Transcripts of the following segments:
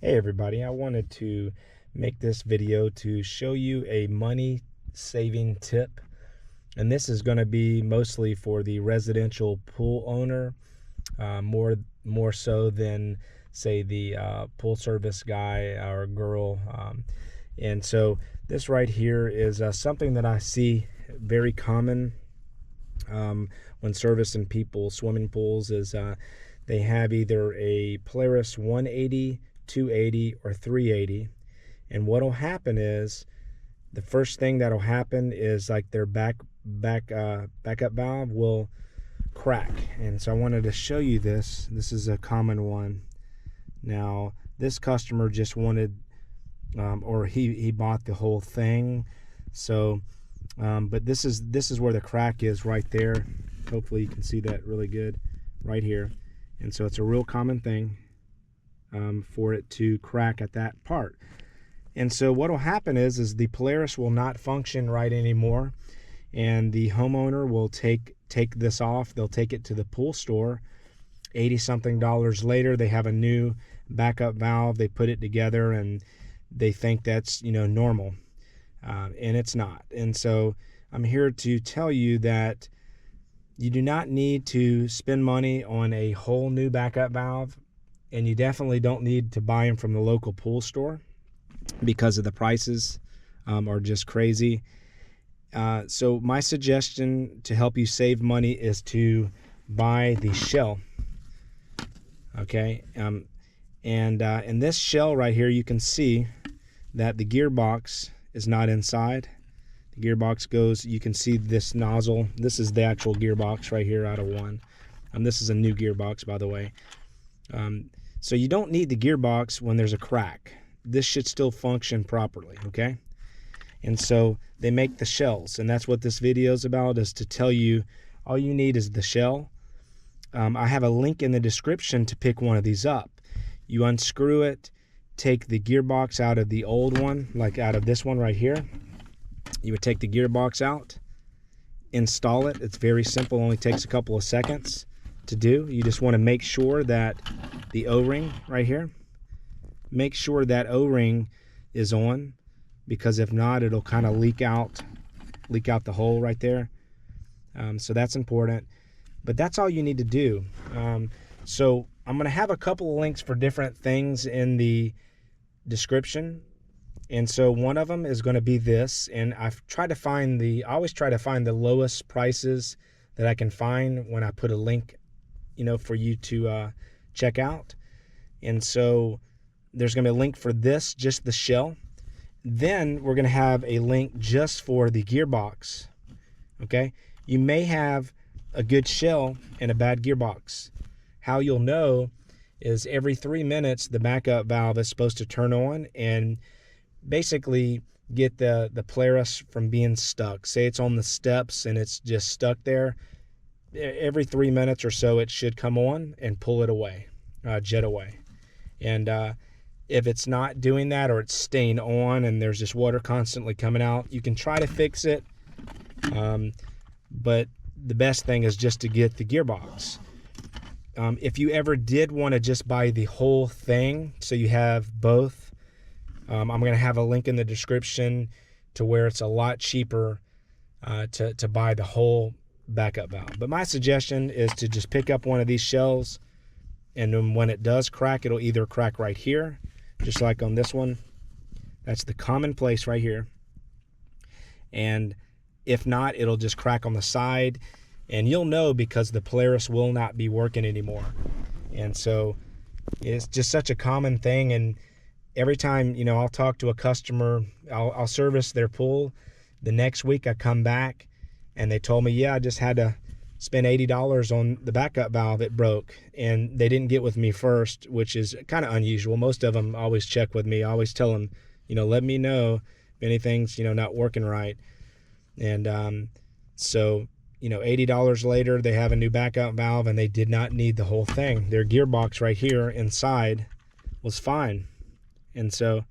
Hey everybody, I wanted to make this video to show you a money saving tip, and this is going to be mostly for the residential pool owner, more so than say the pool service guy or girl. And so this right here is something that I see very common when servicing people swimming pools is they have either a Polaris 180, 280, or 380. And what'll happen is the first thing that'll happen is like their backup valve will crack. And so I wanted to show you this. This is a common one. Now this customer just wanted or he bought the whole thing. So but this is where the crack is right there. Hopefully you can see that really good right here. And so it's a real common thing for it to crack at that part. And so what will happen is the Polaris will not function right anymore, and the homeowner will take this off. They'll take it to the pool store. $80-something later, they have a new backup valve. They put it together and they think that's normal, and it's not. And so I'm here to tell you that you do not need to spend money on a whole new backup valve, and you definitely don't need to buy them from the local pool store because of the prices are just crazy. So my suggestion to help you save money is to buy the shell. Okay, and in this shell right here, you can see that the gearbox is not inside. The gearbox goes, you can see this nozzle. This is the actual gearbox right here out of one. This is a new gearbox, by the way. So you don't need the gearbox when there's a crack. This should still function properly, okay? And so they make the shells, and that's what this video is about, is to tell you all you need is the shell. I have a link in the description to pick one of these up. You unscrew it, take the gearbox out of the old one, like out of this one right here. You would take the gearbox out, install it. It's very simple, only takes a couple of seconds to do. You just want to make sure that the O-ring right here, make sure that O-ring is on, because if not, it'll kind of leak out the hole right there. So that's important, but that's all you need to do. So I'm going to have a couple of links for different things in the description. And so one of them is going to be this, and I always try to find the lowest prices that I can find when I put a link, for you to check out. And so there's going to be a link for this, just the shell. Then we're going to have a link just for the gearbox. Okay, you may have a good shell and a bad gearbox. How you'll know is every 3 minutes the backup valve is supposed to turn on and basically get the Polaris from being stuck. Say it's on the steps and it's just stuck there. Every 3 minutes or so it should come on and pull it away, jet away. And if it's not doing that, or it's staying on and there's just water constantly coming out, you can try to fix it, but the best thing is just to get the gearbox. If you ever did want to just buy the whole thing, so you have both, I'm going to have a link in the description to where it's a lot cheaper to buy the whole backup valve. But my suggestion is to just pick up one of these shells, and then when it does crack, it'll either crack right here, just like on this one. That's the common place right here. And if not, it'll just crack on the side, and you'll know because the Polaris will not be working anymore. And so it's just such a common thing. And every time, I'll talk to a customer, I'll service their pool. The next week I come back and they told me, yeah, I just had to spend $80 on the backup valve. It broke, and they didn't get with me first, which is kind of unusual. Most of them always check with me. I always tell them, let me know if anything's, not working right. And so, $80 later, they have a new backup valve, and they did not need the whole thing. Their gearbox right here inside was fine. And so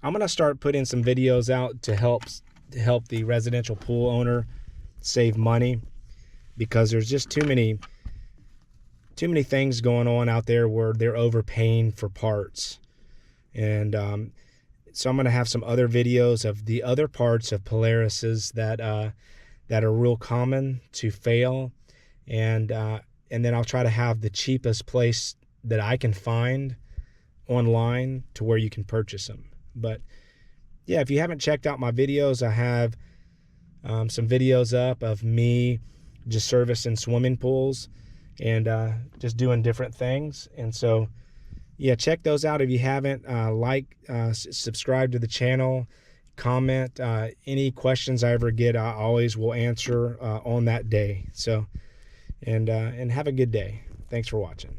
I'm going to start putting some videos out to help the residential pool owner save money, because there's just too many things going on out there where they're overpaying for parts. And so I'm going to have some other videos of the other parts of Polaris's that are real common to fail, and then I'll try to have the cheapest place that I can find online to where you can purchase them. But yeah, if you haven't checked out my videos, I have some videos up of me just servicing swimming pools and just doing different things. And so yeah, check those out if you haven't. Subscribe to the channel, comment. Any questions I ever get, I always will answer on that day. So and have a good day. Thanks for watching.